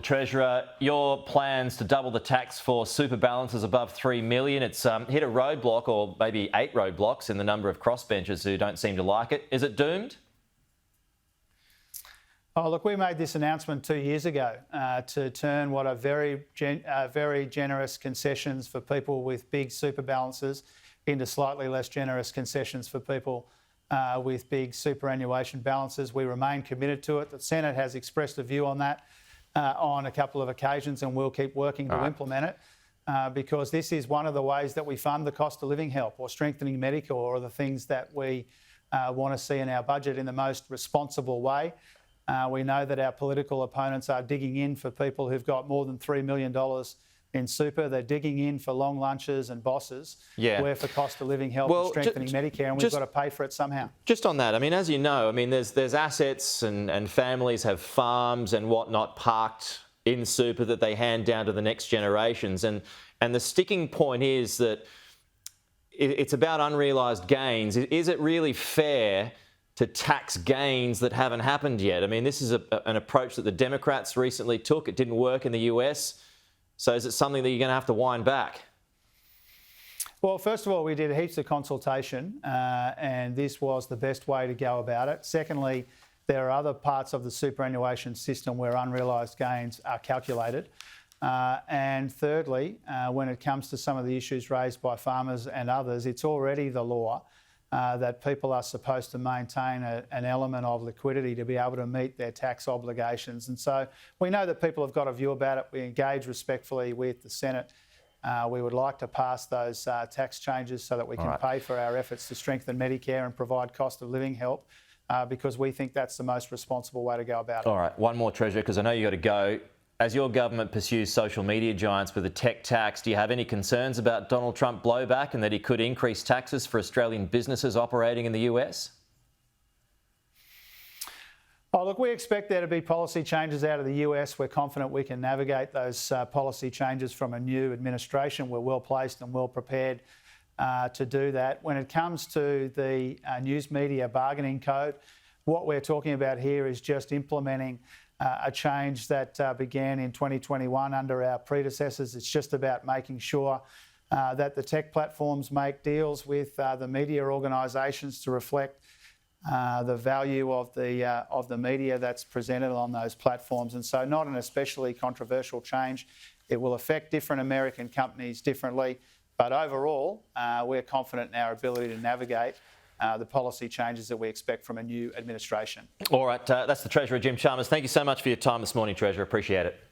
Treasurer, your plans to double the tax for super balances above $3 million, it's hit a roadblock, or maybe 8 roadblocks in the number of crossbenchers who don't seem to like it. Is it doomed? Oh, look, we made this announcement 2 years ago to turn what are very generous concessions for people with big super balances into slightly less generous concessions for people with big superannuation balances. We remain committed to it. The Senate has expressed a view on that on a couple of occasions, and we'll keep working to implement it because this is one of the ways that we fund the cost of living help, or strengthening Medicare, or the things that we want to see in our budget in the most responsible way. We know that our political opponents are digging in for people who've got more than $3 million in super. They're digging in for long lunches and bosses. Yeah. We're for cost of living help and strengthening Medicare, and we've got to pay for it somehow. Just on that, I mean, as you know, I mean, there's assets and families have farms and whatnot parked in super that they hand down to the next generations. And the sticking point is that it's about unrealised gains. Is it really fair to tax gains that haven't happened yet? I mean, this is an approach that the Democrats recently took. It didn't work in the US. So is it something that you're going to have to wind back? Well, first of all, we did heaps of consultation and this was the best way to go about it. Secondly, there are other parts of the superannuation system where unrealised gains are calculated. And thirdly, when it comes to some of the issues raised by farmers and others, it's already the law that people are supposed to maintain an element of liquidity to be able to meet their tax obligations. And so we know that people have got a view about it. We engage respectfully with the Senate. We would like to pass those tax changes so that we can pay for our efforts to strengthen Medicare and provide cost of living help because we think that's the most responsible way to go about it. All right, one more, Treasurer, because I know you've got to go. As your government pursues social media giants with a tech tax, do you have any concerns about Donald Trump blowback and that he could increase taxes for Australian businesses operating in the US? Oh, look, we expect there to be policy changes out of the US. We're confident we can navigate those policy changes from a new administration. We're well placed and well prepared to do that. When it comes to the news media bargaining code, what we're talking about here is just implementing a change that began in 2021 under our predecessors. It's just about making sure that the tech platforms make deals with the media organisations to reflect the value of the media that's presented on those platforms. And so not an especially controversial change. It will affect different American companies differently, but overall, we're confident in our ability to navigate the policy changes that we expect from a new administration. All right, that's the Treasurer, Jim Chalmers. Thank you so much for your time this morning, Treasurer. Appreciate it.